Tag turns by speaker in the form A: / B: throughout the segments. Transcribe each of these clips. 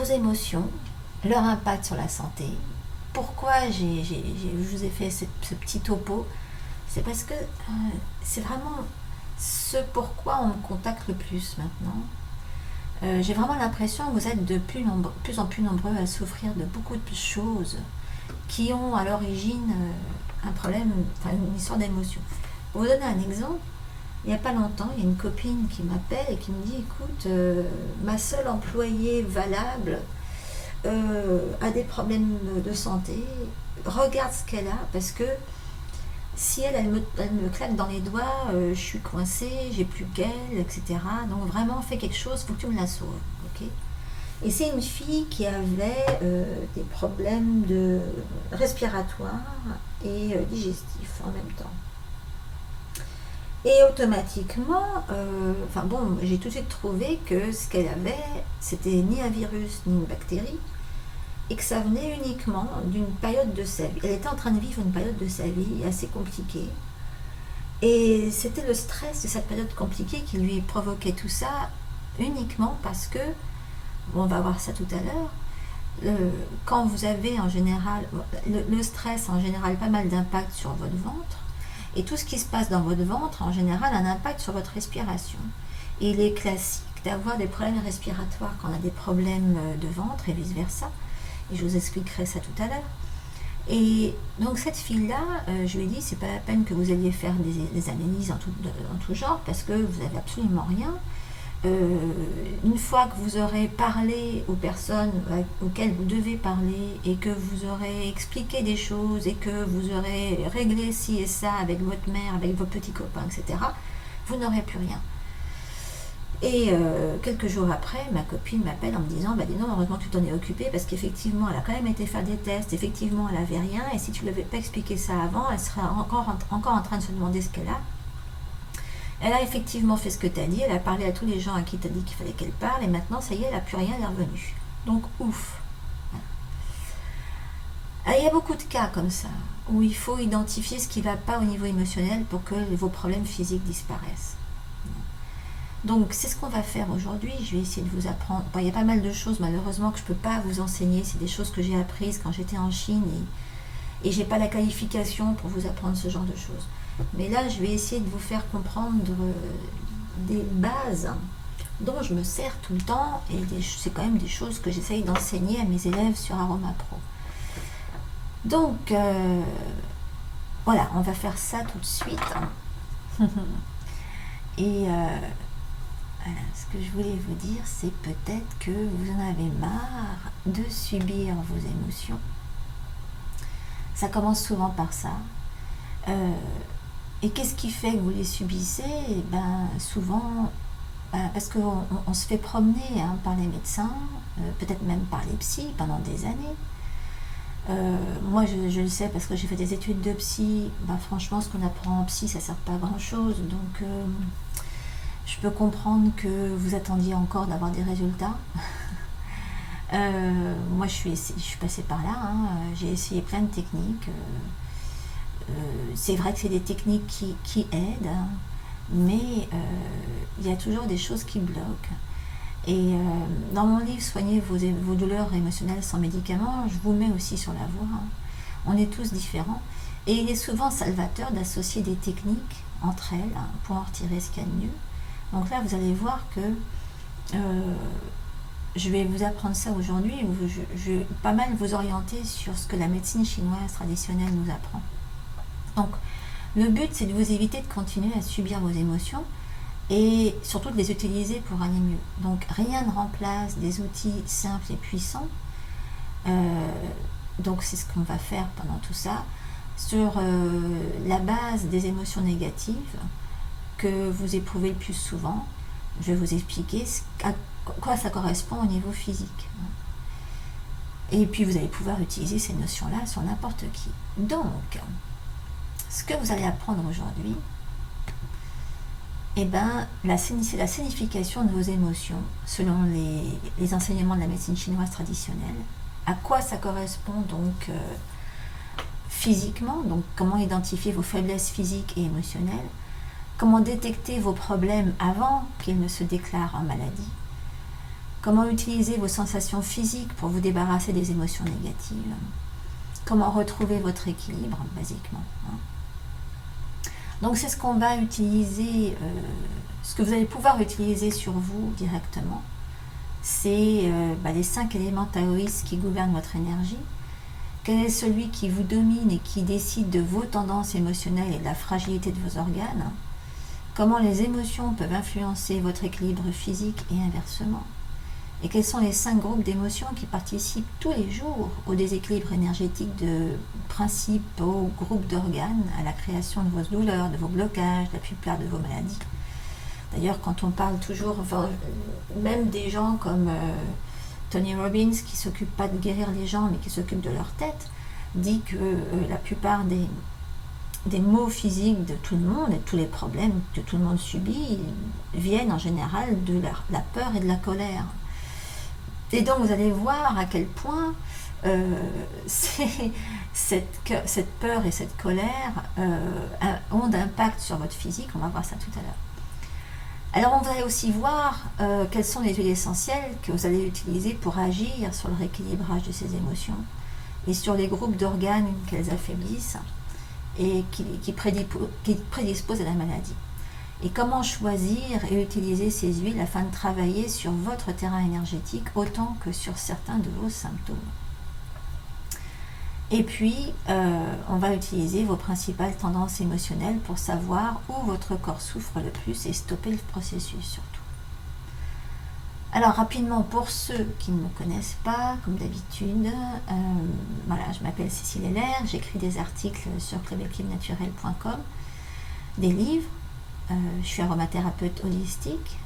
A: vos émotions, leur impact sur la santé. Pourquoi je vous ai fait ce petit topo? C'est parce que c'est vraiment ce pourquoi on me contacte le plus maintenant. J'ai vraiment l'impression que vous êtes de plus en plus nombreux à souffrir de beaucoup de choses qui ont à l'origine un problème, enfin une histoire d'émotion. Pour vous donner un exemple, il n'y a pas longtemps, il y a une copine qui m'appelle et qui me dit, écoute, ma seule employée valable a des problèmes de santé, regarde ce qu'elle a, parce que si elle me claque dans les doigts, je suis coincée, j'ai plus qu'elle, etc. Donc vraiment, fais quelque chose, il faut que tu me la sauves. Okay, et c'est une fille qui avait des problèmes respiratoires et digestifs en même temps. Et automatiquement, j'ai tout de suite trouvé que ce qu'elle avait, c'était ni un virus ni une bactérie, et que ça venait uniquement d'une période de sa vie. Elle était en train de vivre une période de sa vie assez compliquée. Et c'était le stress de cette période compliquée qui lui provoquait tout ça, uniquement parce que, on va voir ça tout à l'heure, quand vous avez en général, le stress en général pas mal d'impact sur votre ventre, et tout ce qui se passe dans votre ventre en général a un impact sur votre respiration. Et il est classique d'avoir des problèmes respiratoires quand on a des problèmes de ventre et vice versa. Et je vous expliquerai ça tout à l'heure. Et donc cette fille-là, je lui ai dit, c'est pas la peine que vous alliez faire des analyses en tout genre, parce que vous n'avez absolument rien. Une fois que vous aurez parlé aux personnes auxquelles vous devez parler, et que vous aurez expliqué des choses, et que vous aurez réglé ci et ça avec votre mère, avec vos petits copains, etc., vous n'aurez plus rien. Et quelques jours après, ma copine m'appelle en me disant, dis non, heureusement que tu t'en es occupée, parce qu'effectivement, elle a quand même été faire des tests, effectivement, elle n'avait rien, et si tu ne lui avais pas expliqué ça avant, elle serait encore en train de se demander ce qu'elle a. Elle a effectivement fait ce que tu as dit, elle a parlé à tous les gens à qui tu as dit qu'il fallait qu'elle parle, et maintenant, ça y est, elle n'a plus rien, elle est revenue. Donc, ouf. Alors, il y a beaucoup de cas comme ça, où il faut identifier ce qui ne va pas au niveau émotionnel pour que vos problèmes physiques disparaissent. Donc, c'est ce qu'on va faire aujourd'hui. Je vais essayer de vous apprendre. Bon, il y a pas mal de choses, malheureusement, que je ne peux pas vous enseigner. C'est des choses que j'ai apprises quand j'étais en Chine et je n'ai pas la qualification pour vous apprendre ce genre de choses. Mais là, je vais essayer de vous faire comprendre des bases dont je me sers tout le temps, et c'est quand même des choses que j'essaye d'enseigner à mes élèves sur Aroma Pro. Donc, voilà, on va faire ça tout de suite. Et voilà, ce que je voulais vous dire, c'est peut-être que vous en avez marre de subir vos émotions. Ça commence souvent par ça. Et qu'est-ce qui fait que vous les subissez? Souvent, parce qu'on se fait promener par les médecins, peut-être même par les psys pendant des années. Moi, je le sais parce que j'ai fait des études de psy. Franchement, ce qu'on apprend en psy, ça ne sert pas à grand-chose. Donc, je peux comprendre que vous attendiez encore d'avoir des résultats. Moi, je suis passée par là. J'ai essayé plein de techniques. C'est vrai que c'est des techniques qui aident, mais il y a toujours des choses qui bloquent. Et dans mon livre « Soignez vos douleurs émotionnelles sans médicaments », je vous mets aussi sur la voie. On est tous différents. Et il est souvent salvateur d'associer des techniques entre elles pour en retirer ce qu'il y a de mieux. Donc là, vous allez voir que je vais vous apprendre ça aujourd'hui. Je vais pas mal vous orienter sur ce que la médecine chinoise traditionnelle nous apprend. Donc, le but, c'est de vous éviter de continuer à subir vos émotions et surtout de les utiliser pour aller mieux. Donc, rien ne remplace des outils simples et puissants. Donc, c'est ce qu'on va faire pendant tout ça. Sur la base des émotions négatives que vous éprouvez le plus souvent, je vais vous expliquer à quoi ça correspond au niveau physique. Et puis, vous allez pouvoir utiliser ces notions-là sur n'importe qui. Donc, ce que vous allez apprendre aujourd'hui, c'est la signification de vos émotions selon les enseignements de la médecine chinoise traditionnelle. À quoi ça correspond donc physiquement, donc comment identifier vos faiblesses physiques et émotionnelles, comment détecter vos problèmes avant qu'ils ne se déclarent en maladie, Comment utiliser vos sensations physiques pour vous débarrasser des émotions négatives. Comment retrouver votre équilibre, basiquement. Donc c'est ce qu'on va utiliser, ce que vous allez pouvoir utiliser sur vous directement. C'est les 5 éléments taoïstes qui gouvernent votre énergie. Quel est celui qui vous domine et qui décide de vos tendances émotionnelles et de la fragilité de vos organes? Comment les émotions peuvent influencer votre équilibre physique et inversement? Et quels sont les 5 groupes d'émotions qui participent tous les jours au déséquilibre énergétique de principaux groupes d'organes, à la création de vos douleurs, de vos blocages, de la plupart de vos maladies. D'ailleurs, quand on parle toujours, même des gens comme Tony Robbins, qui ne s'occupe pas de guérir les gens, mais qui s'occupe de leur tête, dit que la plupart des maux physiques de tout le monde et tous les problèmes que tout le monde subit viennent en général de la peur et de la colère. Et donc vous allez voir à quel point cette peur et cette colère ont d'impact sur votre physique. On va voir ça tout à l'heure. Alors on va aussi voir quelles sont les huiles essentielles que vous allez utiliser pour agir sur le rééquilibrage de ces émotions et sur les groupes d'organes qu'elles affaiblissent et qui prédisposent à la maladie. Et comment choisir et utiliser ces huiles afin de travailler sur votre terrain énergétique autant que sur certains de vos symptômes. Et puis, on va utiliser vos principales tendances émotionnelles pour savoir où votre corps souffre le plus et stopper le processus surtout. Alors rapidement, pour ceux qui ne me connaissent pas, comme d'habitude, je m'appelle Cécile Heller, j'écris des articles sur clubequilibre-naturel.com, des livres. Je suis aromathérapeute holistique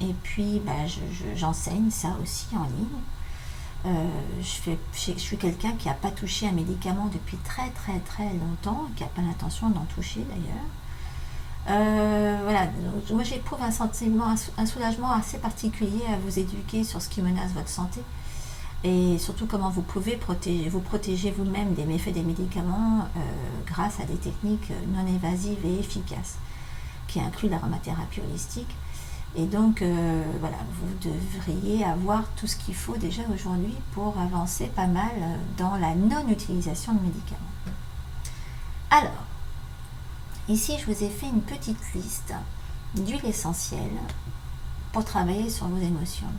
A: et puis j'enseigne ça aussi en ligne. Je suis quelqu'un qui n'a pas touché un médicament depuis très très très longtemps, qui n'a pas l'intention d'en toucher d'ailleurs. Donc, moi j'éprouve un soulagement assez particulier à vous éduquer sur ce qui menace votre santé et surtout comment vous pouvez vous protéger vous-même des méfaits des médicaments grâce à des techniques non évasives et efficaces qui incluent l'aromathérapie holistique. Et donc vous devriez avoir tout ce qu'il faut déjà aujourd'hui pour avancer pas mal dans la non-utilisation de médicaments. Alors, ici je vous ai fait une petite liste d'huiles essentielles pour travailler sur vos émotions.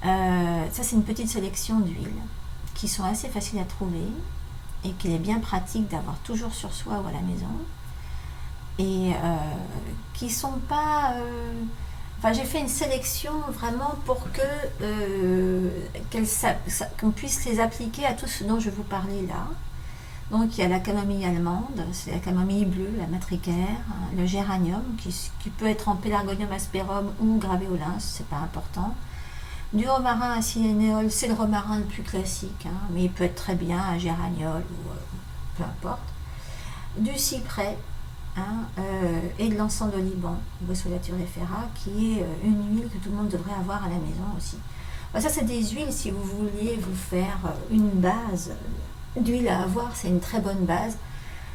A: Ça c'est une petite sélection d'huiles qui sont assez faciles à trouver et qu'il est bien pratique d'avoir toujours sur soi ou à la maison et qui sont pas j'ai fait une sélection vraiment pour que qu'on puisse les appliquer à tout ce dont je vous parlais là. Donc il y a la camomille allemande, c'est la camomille bleue, la matricaire, le géranium qui peut être en pélargonium asperum ou gravéolin, c'est pas important. Du romarin à cynénéol, c'est le romarin le plus classique, mais il peut être très bien un géraniol ou peu importe. Du cyprès et de l'encens de Liban, Boswellia thurifera, qui est une huile que tout le monde devrait avoir à la maison aussi. Ça c'est des huiles, si vous vouliez vous faire une base d'huile à avoir, c'est une très bonne base.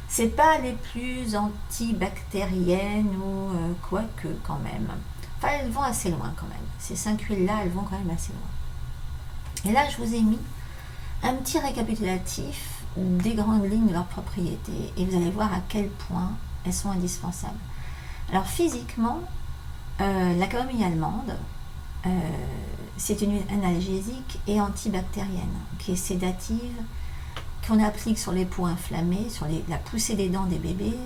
A: C'est pas les plus antibactériennes ou quoique quand même. Elles vont assez loin quand même. Ces 5 huiles-là, elles vont quand même assez loin. Et là, je vous ai mis un petit récapitulatif des grandes lignes de leurs propriétés. Et vous allez voir à quel point elles sont indispensables. Alors, physiquement, la camomille allemande, c'est une huile analgésique et antibactérienne, qui est sédative, qu'on applique sur les peaux inflammées, sur la poussée des dents des bébés,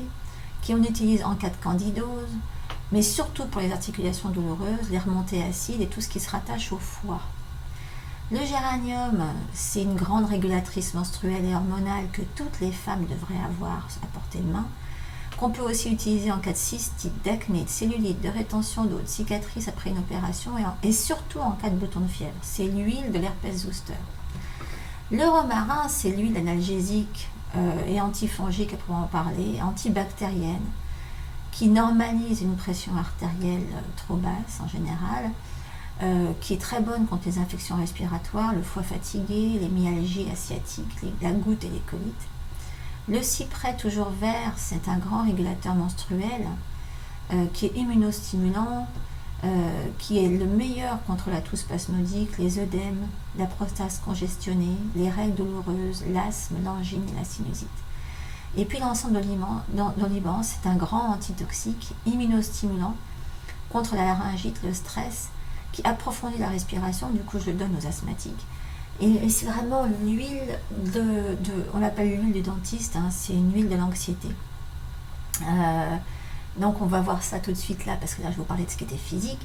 A: qu'on utilise en cas de candidose, mais surtout pour les articulations douloureuses, les remontées acides et tout ce qui se rattache au foie. Le géranium, c'est une grande régulatrice menstruelle et hormonale que toutes les femmes devraient avoir à portée de main, qu'on peut aussi utiliser en cas de cystite, d'acné, de cellulite, de rétention d'eau, de cicatrice après une opération et surtout en cas de boutons de fièvre. C'est l'huile de l'herpès zoster. Le romarin, c'est l'huile analgésique et antifongique, à proprement parler, antibactérienne, qui normalise une pression artérielle trop basse en général, qui est très bonne contre les infections respiratoires, le foie fatigué, les myalgies asiatiques, la goutte et les colites. Le cyprès toujours vert, c'est un grand régulateur menstruel qui est immunostimulant, qui est le meilleur contre la toux spasmodique, les œdèmes, la prostate congestionnée, les règles douloureuses, l'asthme, l'angine et la sinusite. Et puis l'encens d'oliban, c'est un grand antitoxique immunostimulant contre la laryngite, le stress, qui approfondit la respiration, du coup je le donne aux asthmatiques. Et c'est vraiment l'huile on l'appelle l'huile du dentiste, hein, c'est une huile de l'anxiété. Donc on va voir ça tout de suite là, parce que là je vous parlais de ce qui était physique.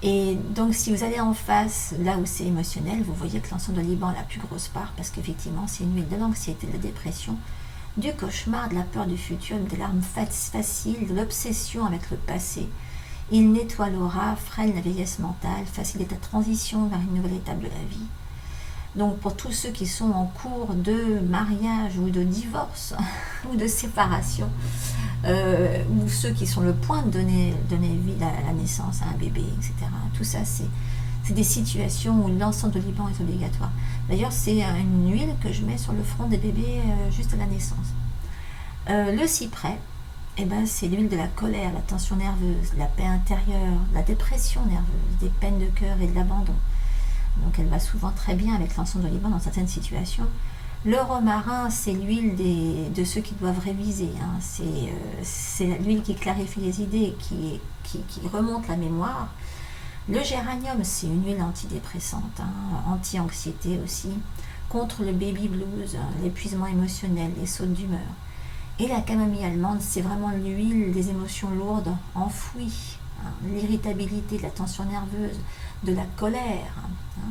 A: Et donc si vous allez en face, là où c'est émotionnel, vous voyez que l'encens d'oliban a la plus grosse part, parce qu'effectivement c'est une huile de l'anxiété, de la dépression, du cauchemar, de la peur du futur, des larmes faciles, de l'obsession avec le passé. Il nettoie l'aura, freine la vieillesse mentale, facilite la transition vers une nouvelle étape de la vie. Donc pour tous ceux qui sont en cours de mariage ou de divorce ou de séparation, ou ceux qui sont le point de donner vie à la naissance à un bébé, etc. Tout ça, c'est des situations où l'encens d'oliban est obligatoire. D'ailleurs, c'est une huile que je mets sur le front des bébés juste à la naissance. Le cyprès, c'est l'huile de la colère, la tension nerveuse, la paix intérieure, la dépression nerveuse, des peines de cœur et de l'abandon. Donc elle va souvent très bien avec l'encens d'oliban dans certaines situations. Le romarin, c'est l'huile de ceux qui doivent réviser. Hein. C'est l'huile qui clarifie les idées, qui remonte la mémoire. Le géranium, c'est une huile antidépressante, hein, anti-anxiété aussi, contre le baby blues, l'épuisement émotionnel, les sautes d'humeur. Et la camomille allemande, c'est vraiment l'huile des émotions lourdes, enfouies, hein, l'irritabilité, de la tension nerveuse, de la colère. Hein.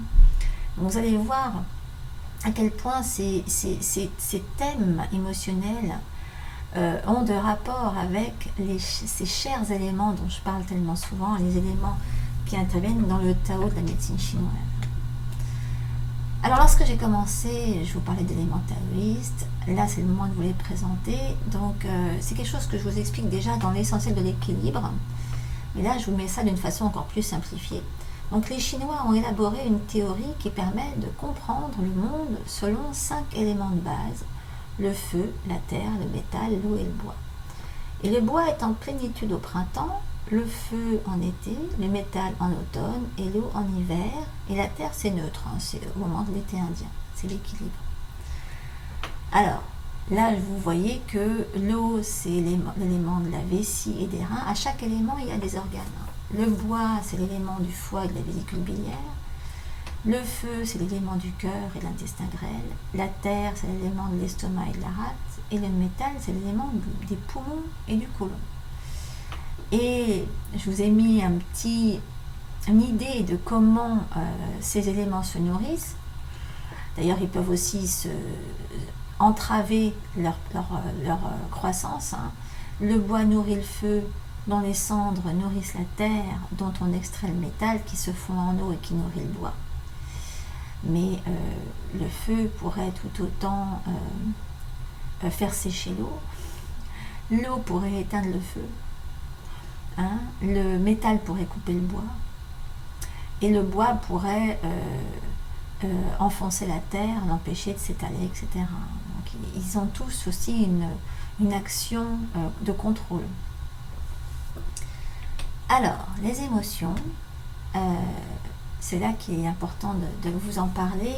A: Donc vous allez voir à quel point ces thèmes émotionnels ont de rapport avec ces chers éléments dont je parle tellement souvent, les éléments qui interviennent dans le Tao de la médecine chinoise. Alors lorsque j'ai commencé, je vous parlais d'éléments taoïstes, là c'est le moment de vous les présenter, donc c'est quelque chose que je vous explique déjà dans l'essentiel de l'équilibre, mais là je vous mets ça d'une façon encore plus simplifiée. Donc les Chinois ont élaboré une théorie qui permet de comprendre le monde selon 5 éléments de base, le feu, la terre, le métal, l'eau et le bois. Et le bois est en plénitude au printemps, le feu en été, le métal en automne et l'eau en hiver, et la terre c'est neutre, hein, c'est au moment de l'été indien, c'est l'équilibre. Alors, là vous voyez que l'eau c'est l'élément de la vessie et des reins, à chaque élément il y a des organes. Le bois, c'est l'élément du foie et de la vésicule biliaire. Le feu, c'est l'élément du cœur et de l'intestin grêle. La terre, c'est l'élément de l'estomac et de la rate. Et le métal, c'est l'élément des poumons et du côlon. Et je vous ai mis une idée de comment ces éléments se nourrissent. D'ailleurs, ils peuvent aussi entraver leur croissance. Hein. Le bois nourrit le feu, dont les cendres nourrissent la terre, dont on extrait le métal qui se fond en eau et qui nourrit le bois. Mais le feu pourrait tout autant faire sécher l'eau. L'eau pourrait éteindre le feu. Hein. Le métal pourrait couper le bois. Et le bois pourrait enfoncer la terre, l'empêcher de s'étaler, etc. Donc, ils ont tous aussi une action de contrôle. Alors, les émotions, c'est là qu'il est important de vous en parler.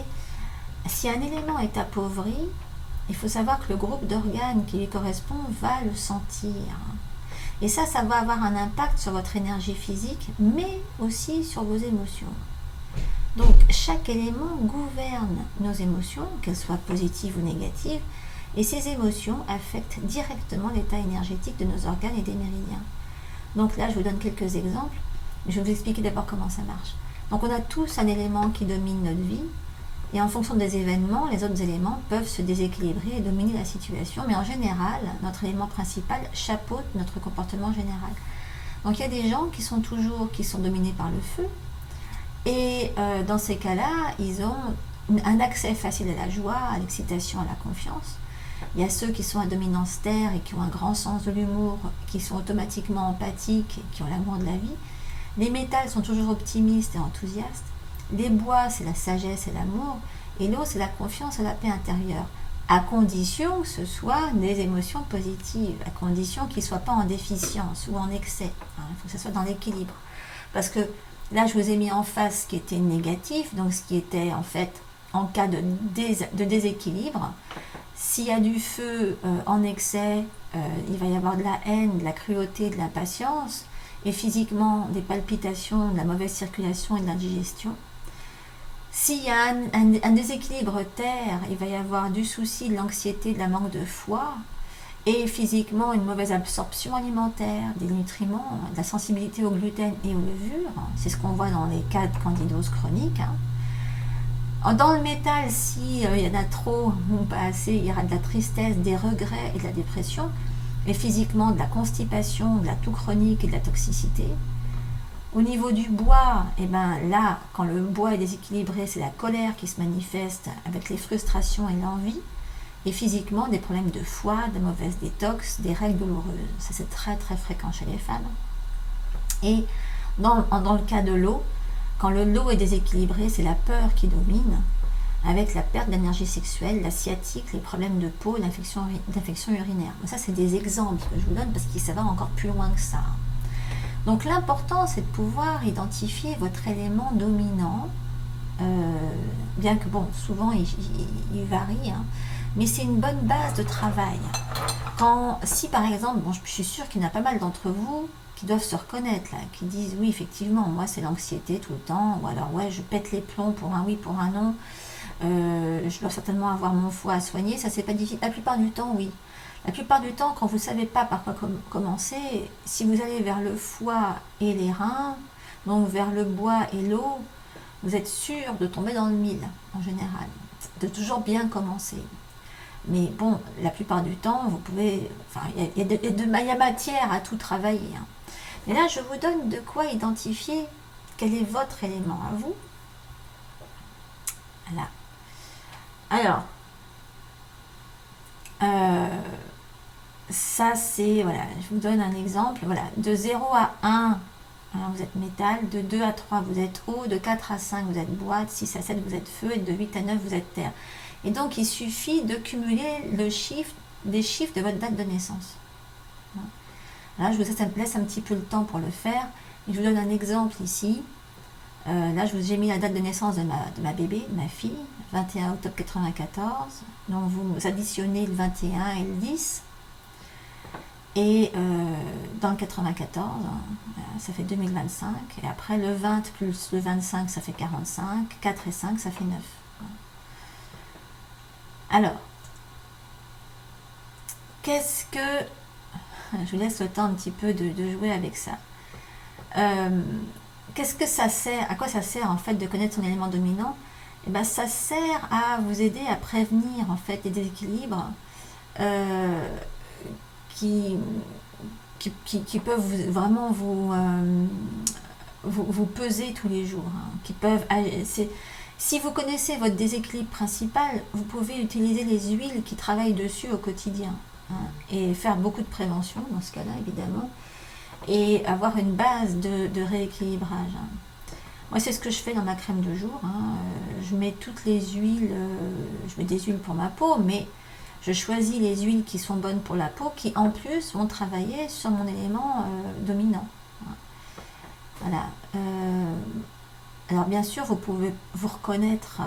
A: Si un élément est appauvri, il faut savoir que le groupe d'organes qui lui correspond va le sentir. Et ça va avoir un impact sur votre énergie physique, mais aussi sur vos émotions. Donc, chaque élément gouverne nos émotions, qu'elles soient positives ou négatives, et ces émotions affectent directement l'état énergétique de nos organes et des méridiens. Donc là, je vous donne quelques exemples. Je vais vous expliquer d'abord comment ça marche. Donc on a tous un élément qui domine notre vie, et en fonction des événements, les autres éléments peuvent se déséquilibrer et dominer la situation, mais en général, notre élément principal chapeaute notre comportement général. Donc il y a des gens qui sont dominés par le feu, et dans ces cas-là, ils ont un accès facile à la joie, à l'excitation, à la confiance. Il y a ceux qui sont à dominance terre et qui ont un grand sens de l'humour, qui sont automatiquement empathiques et qui ont l'amour de la vie. Les métals sont toujours optimistes et enthousiastes. Les bois, c'est la sagesse et l'amour. Et l'eau, c'est la confiance et la paix intérieure. À condition que ce soit des émotions positives, à condition qu'ils ne soient pas en déficience ou en excès. Il faut que ce soit dans l'équilibre. Parce que là, je vous ai mis en face ce qui était négatif, donc ce qui était en fait en cas de déséquilibre. S'il y a du feu en excès, il va y avoir de la haine, de la cruauté, de l'impatience, et physiquement des palpitations, de la mauvaise circulation et de l'indigestion. S'il y a un déséquilibre terre, il va y avoir du souci, de l'anxiété, de la manque de foi, et physiquement une mauvaise absorption alimentaire, des nutriments, de la sensibilité au gluten et aux levures. C'est ce qu'on voit dans les cas de candidose chronique. Dans le métal, s'il y en a trop ou pas assez, il y aura de la tristesse, des regrets et de la dépression, et physiquement de la constipation, de la toux chronique et de la toxicité. Au niveau du bois, et ben là, quand le bois est déséquilibré, c'est la colère qui se manifeste avec les frustrations et l'envie, et physiquement des problèmes de foie, de mauvaise détox, des règles douloureuses. Ça, c'est très très fréquent chez les femmes. Et dans le cas de l'eau, quand l'eau est déséquilibrée, c'est la peur qui domine, avec la perte d'énergie sexuelle, la sciatique, les problèmes de peau, l'infection urinaire. Ça, c'est des exemples que je vous donne parce que ça va encore plus loin que ça. Donc l'important, c'est de pouvoir identifier votre élément dominant, bien que bon, souvent il varie, hein, mais c'est une bonne base de travail. Si par exemple, bon, je suis sûre qu'il y en a pas mal d'entre vous qui doivent se reconnaître là, qui disent oui effectivement, moi c'est l'anxiété tout le temps, ou alors ouais je pète les plombs pour un oui, pour un non, je dois certainement avoir mon foie à soigner, ça c'est pas difficile, la plupart du temps oui. La plupart du temps, quand vous ne savez pas par quoi commencer, si vous allez vers le foie et les reins, donc vers le bois et l'eau, vous êtes sûr de tomber dans le mille, en général. De toujours bien commencer. Mais bon, la plupart du temps, vous pouvez... Enfin, il y a matière à tout travailler. Hein. Mais là, je vous donne de quoi identifier quel est votre élément à vous. Voilà. Alors... ça c'est, voilà, je vous donne un exemple, voilà, de 0 à 1, alors vous êtes métal, de 2 à 3 vous êtes eau, de 4 à 5 vous êtes bois, de 6 à 7 vous êtes feu, et de 8 à 9 vous êtes terre. Et donc il suffit de cumuler des chiffres de votre date de naissance. Là je vous laisse un petit peu le temps pour le faire, et je vous donne un exemple ici. Là je vous ai mis la date de naissance de ma bébé, de ma fille, 21 octobre 94, donc vous additionnez le 21 et le 10, et dans le 94, ça fait 2025, et après le 20 plus le 25, ça fait 45, 4 et 5, ça fait 9. Alors, qu'est-ce que... Je vous laisse le temps un petit peu de jouer avec ça. Qu'est-ce que ça sert? À quoi ça sert en fait de connaître son élément dominant? Et ben, ça sert à vous aider à prévenir en fait les déséquilibres qui peuvent vraiment vous peser tous les jours, hein, qui peuvent... Si vous connaissez votre déséquilibre principal, vous pouvez utiliser les huiles qui travaillent dessus au quotidien, hein, et faire beaucoup de prévention dans ce cas-là, évidemment, et avoir une base de rééquilibrage. Hein. Moi, c'est ce que je fais dans ma crème de jour. Hein. Je mets toutes les huiles, je mets des huiles pour ma peau, mais je choisis les huiles qui sont bonnes pour la peau, qui en plus vont travailler sur mon élément dominant. Voilà. Alors bien sûr, vous pouvez vous reconnaître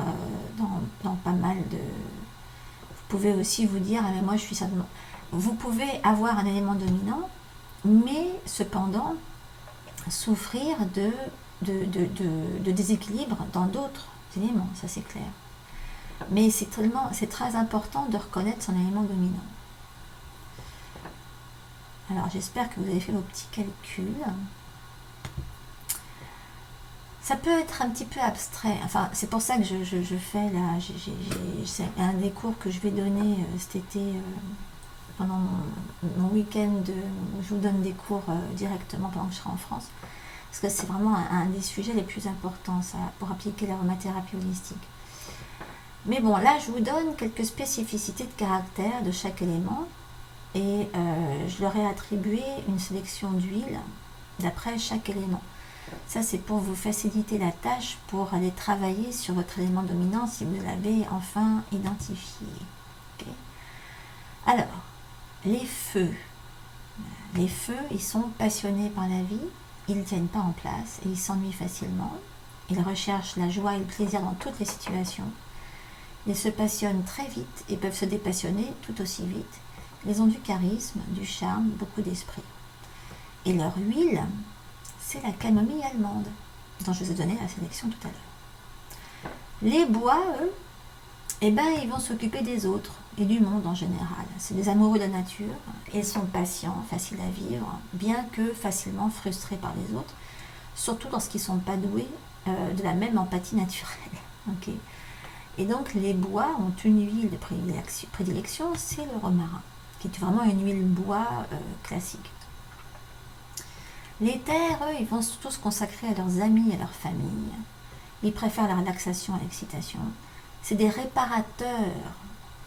A: dans pas mal de... Vous pouvez aussi vous dire, ah, mais moi je suis simplement... Vous pouvez avoir un élément dominant, mais cependant souffrir de déséquilibre dans d'autres éléments, ça c'est clair. Mais c'est très important de reconnaître son élément dominant. Alors j'espère que vous avez fait vos petits calculs. Ça peut être un petit peu abstrait. Enfin, c'est pour ça que je fais là. C'est un des cours que je vais donner cet été pendant mon week-end. Je vous donne des cours directement pendant que je serai en France. Parce que c'est vraiment un des sujets les plus importants ça, pour appliquer l'aromathérapie holistique. Mais bon, là, je vous donne quelques spécificités de caractère de chaque élément et je leur ai attribué une sélection d'huiles d'après chaque élément. Ça, c'est pour vous faciliter la tâche pour aller travailler sur votre élément dominant si vous l'avez enfin identifié. Okay. Alors, les feux. Les feux, ils sont passionnés par la vie, ils ne tiennent pas en place et ils s'ennuient facilement. Ils recherchent la joie et le plaisir dans toutes les situations. Ils se passionnent très vite et peuvent se dépassionner tout aussi vite. Ils ont du charisme, du charme, beaucoup d'esprit. Et leur huile, c'est la camomille allemande, dont je vous ai donné la sélection tout à l'heure. Les bois, eux, eh ben, ils vont s'occuper des autres et du monde en général. C'est des amoureux de la nature. Ils sont patients, faciles à vivre, bien que facilement frustrés par les autres, surtout lorsqu'ils ne sont pas doués de la même empathie naturelle. Okay. Et donc les bois ont une huile de prédilection, c'est le romarin, qui est vraiment une huile bois classique. Les terres, eux, ils vont surtout se consacrer à leurs amis et à leur famille. Ils préfèrent la relaxation à l'excitation. C'est des réparateurs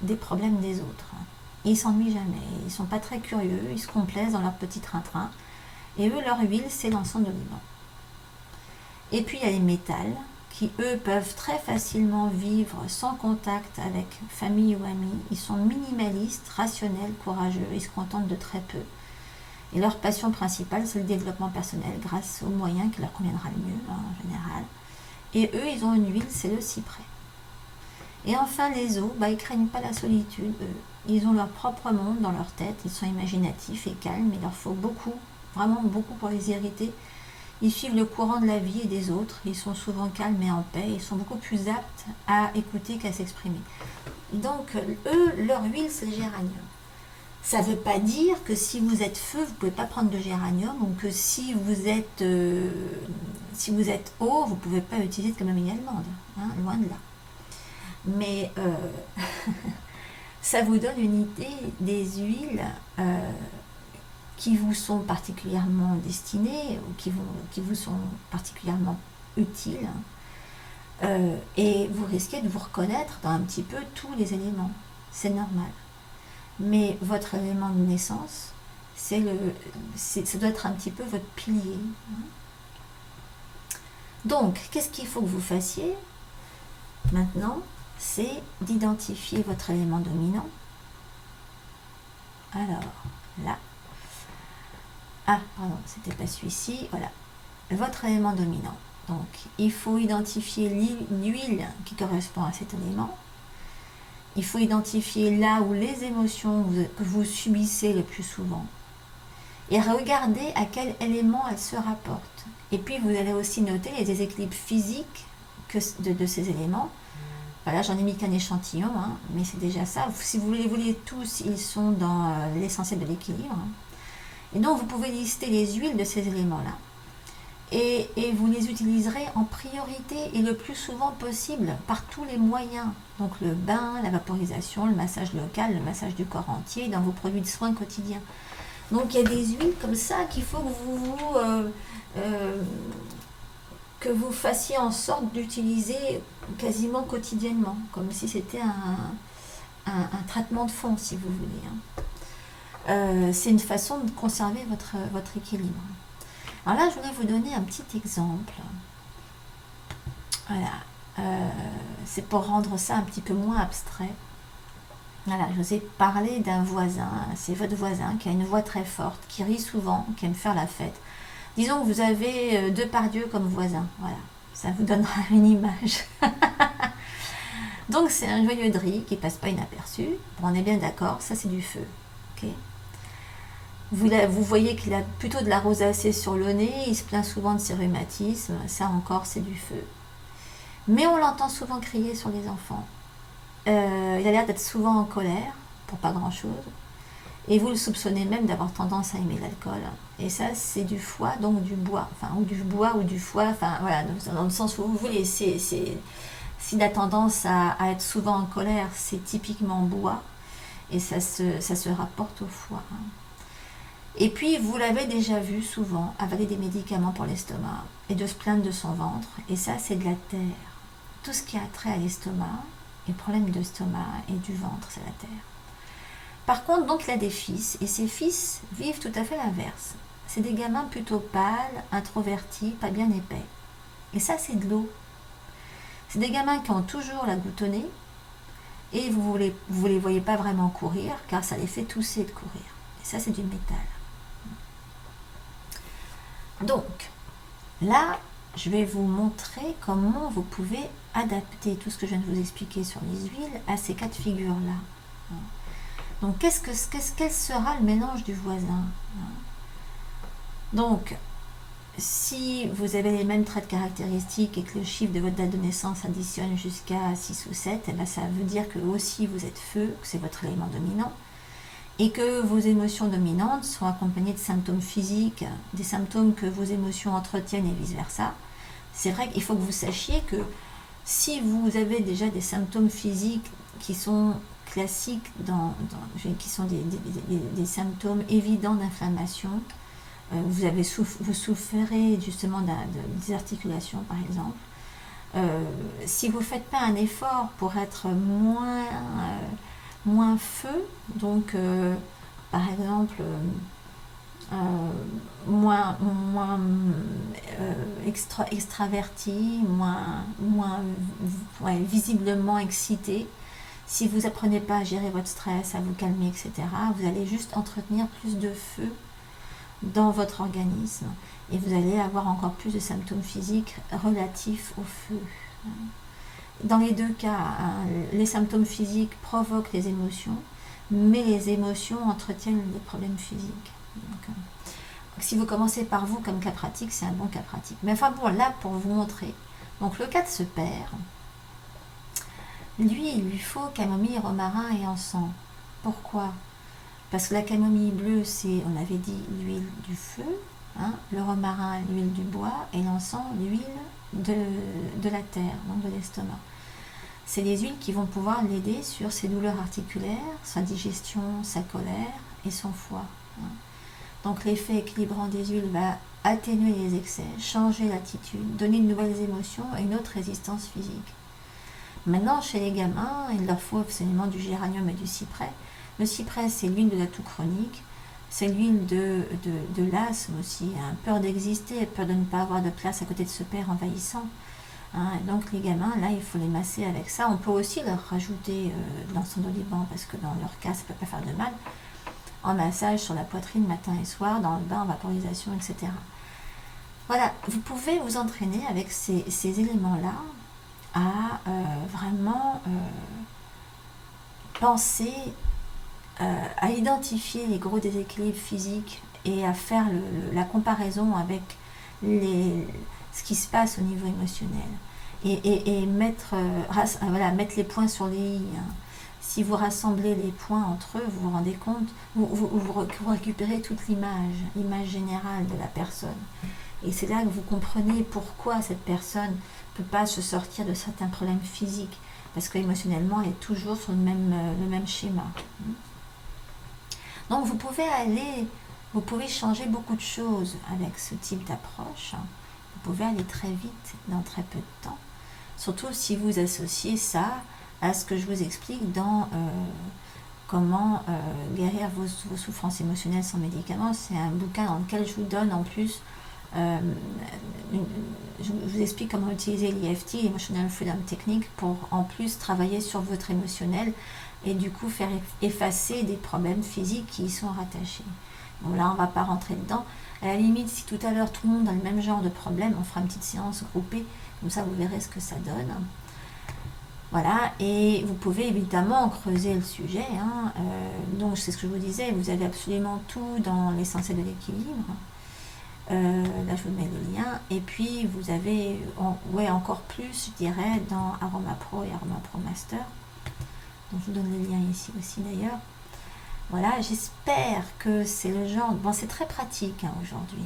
A: des problèmes des autres. Ils ne s'ennuient jamais, ils ne sont pas très curieux, ils se complaisent dans leur petit train-train. Et eux, leur huile, c'est l'encens de Liban. Et puis il y a les métals, qui eux peuvent très facilement vivre sans contact avec famille ou amis. Ils sont minimalistes, rationnels, courageux, ils se contentent de très peu. Et leur passion principale, c'est le développement personnel grâce aux moyens qui leur conviendra le mieux, en général. Et eux, ils ont une huile, c'est le cyprès. Et enfin, les eaux, ils ne craignent pas la solitude, eux. Ils ont leur propre monde dans leur tête, ils sont imaginatifs et calmes, il leur faut beaucoup, vraiment beaucoup pour les irriter. Ils suivent le courant de la vie et des autres, ils sont souvent calmes et en paix, ils sont beaucoup plus aptes à écouter qu'à s'exprimer. Donc, eux, leur huile, c'est le géranium. Ça ne veut pas dire que si vous êtes feu, vous ne pouvez pas prendre de géranium, ou que si vous êtes eau, vous ne pouvez pas utiliser de camomille allemande, hein, loin de là. Mais ça vous donne une idée des huiles qui vous sont particulièrement destinées ou qui vous sont particulièrement utiles. Et vous risquez de vous reconnaître dans un petit peu tous les éléments. C'est normal. Mais votre élément de naissance, ça doit être un petit peu votre pilier. Donc, qu'est-ce qu'il faut que vous fassiez maintenant? C'est d'identifier votre élément dominant. Alors, là. Ah, pardon, c'était pas celui-ci. Voilà. Votre élément dominant. Donc, il faut identifier l'huile qui correspond à cet élément. Il faut identifier là où les émotions que vous subissez le plus souvent. Et regarder à quel élément elles se rapportent. Et puis, vous allez aussi noter les déséquilibres physiques de ces éléments. Voilà, j'en ai mis qu'un échantillon, hein, mais c'est déjà ça. Si vous les voulez tous, ils sont dans l'essentiel de l'équilibre. Et donc, vous pouvez lister les huiles de ces éléments-là. Et vous les utiliserez en priorité et le plus souvent possible par tous les moyens. Donc, le bain, la vaporisation, le massage local, le massage du corps entier, dans vos produits de soins quotidiens. Donc, il y a des huiles comme ça qu'il faut que vous fassiez en sorte d'utiliser quasiment quotidiennement, comme si c'était un traitement de fond, si vous voulez. C'est une façon de conserver votre équilibre. Alors là, je voudrais vous donner un petit exemple. Voilà. C'est pour rendre ça un petit peu moins abstrait. Voilà, je vous ai parlé d'un voisin. C'est votre voisin qui a une voix très forte, qui rit souvent, qui aime faire la fête. Disons que vous avez Depardieu comme voisin. Voilà, ça vous donnera une image. Donc c'est un joyeux de riz qui ne passe pas inaperçu. Bon, on est bien d'accord, ça c'est du feu. Okay. Vous voyez qu'il a plutôt de la rosacée sur le nez, il se plaint souvent de ses rhumatismes, ça encore c'est du feu. Mais on l'entend souvent crier sur les enfants. Il a l'air d'être souvent en colère, pour pas grand chose. Et vous le soupçonnez même d'avoir tendance à aimer l'alcool. Et ça, c'est du foie, donc du bois. Enfin, ou du bois ou du foie, enfin voilà, dans le sens où vous voulez. S'il a tendance à être souvent en colère, c'est typiquement bois. Et ça se rapporte au foie. Et puis, vous l'avez déjà vu souvent avaler des médicaments pour l'estomac et de se plaindre de son ventre. Et ça, c'est de la terre. Tout ce qui a trait à l'estomac, et le problème de l'estomac et du ventre, c'est la terre. Par contre, donc, il a des fils, et ces fils vivent tout à fait l'inverse. C'est des gamins plutôt pâles, introvertis, pas bien épais. Et ça, c'est de l'eau. C'est des gamins qui ont toujours la goutte au nez, et vous les voyez pas vraiment courir, car ça les fait tousser de courir. Et ça, c'est du métal. Donc, là, je vais vous montrer comment vous pouvez adapter tout ce que je viens de vous expliquer sur les huiles à ces cas de figure-là. Donc, quel sera le mélange du voisin? Donc, si vous avez les mêmes traits de caractéristiques et que le chiffre de votre date de naissance additionne jusqu'à 6 ou 7, et bien ça veut dire que aussi vous êtes feu, que c'est votre élément dominant, et que vos émotions dominantes sont accompagnées de symptômes physiques, des symptômes que vos émotions entretiennent et vice-versa. C'est vrai qu'il faut que vous sachiez que si vous avez déjà des symptômes physiques qui sont classiques, qui sont des symptômes évidents d'inflammation, vous souffrez justement des articulations par exemple, si vous ne faites pas un effort pour être moins feu, donc par exemple moins extraverti, visiblement excité, si vous apprenez pas à gérer votre stress, à vous calmer, etc., vous allez juste entretenir plus de feu dans votre organisme et vous allez avoir encore plus de symptômes physiques relatifs au feu. Dans les deux cas, les symptômes physiques provoquent les émotions, mais les émotions entretiennent les problèmes physiques. Donc, si vous commencez par vous comme cas pratique, c'est un bon cas pratique. Mais enfin bon, là pour vous montrer, donc le cas de ce père, lui il lui faut camomille, romarin et encens. Pourquoi? Parce que la camomille bleue, c'est, on avait dit, l'huile du feu, le romarin, l'huile du bois, et l'encens, l'huile de la terre, donc de l'estomac. C'est des huiles qui vont pouvoir l'aider sur ses douleurs articulaires, sa digestion, sa colère et son foie. Donc l'effet équilibrant des huiles va atténuer les excès, changer l'attitude, donner de nouvelles émotions et une autre résistance physique. Maintenant, chez les gamins, il leur faut absolument du géranium et du cyprès. Le cyprès, c'est l'huile de la toux chronique, c'est l'huile de l'asthme aussi, peur d'exister, peur de ne pas avoir de place à côté de ce père envahissant. Donc les gamins, là, il faut les masser avec ça. On peut aussi leur rajouter de l'encens d'oliban, parce que dans leur cas, ça ne peut pas faire de mal, en massage sur la poitrine matin et soir, dans le bain, en vaporisation, etc. Voilà, vous pouvez vous entraîner avec ces éléments-là à vraiment penser à identifier les gros déséquilibres physiques et à faire la comparaison avec ce qui se passe au niveau émotionnel et mettre les points sur les i. Si vous rassemblez les points entre eux, vous vous rendez compte, vous récupérez toute l'image générale de la personne. Et c'est là que vous comprenez pourquoi cette personne ne peut pas se sortir de certains problèmes physiques, parce qu'émotionnellement, elle est toujours sur le même schéma. Donc vous pouvez changer beaucoup de choses avec ce type d'approche. Vous pouvez aller très vite dans très peu de temps. Surtout si vous associez ça à ce que je vous explique dans comment guérir vos souffrances émotionnelles sans médicaments. C'est un bouquin dans lequel je vous donne en plus, je vous explique comment utiliser l'EFT, Emotional Freedom Technique, pour en plus travailler sur votre émotionnel et du coup faire effacer des problèmes physiques qui y sont rattachés. Bon là on ne va pas rentrer dedans. À la limite, si tout à l'heure tout le monde a le même genre de problème, on fera une petite séance groupée, comme ça vous verrez ce que ça donne. Voilà, et vous pouvez évidemment creuser le sujet. Donc c'est ce que je vous disais, vous avez absolument tout dans l'essentiel de l'équilibre. Là je vous mets le lien. Et puis vous avez encore plus, je dirais, dans Aroma Pro et Aroma Pro Master. Donc je vous donne le lien ici aussi d'ailleurs. Voilà, j'espère que c'est le genre... Bon, c'est très pratique aujourd'hui.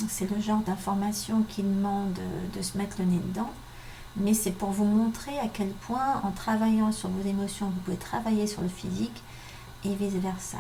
A: C'est le genre d'information qui demande de se mettre le nez dedans. Mais c'est pour vous montrer à quel point, en travaillant sur vos émotions, vous pouvez travailler sur le physique et vice-versa.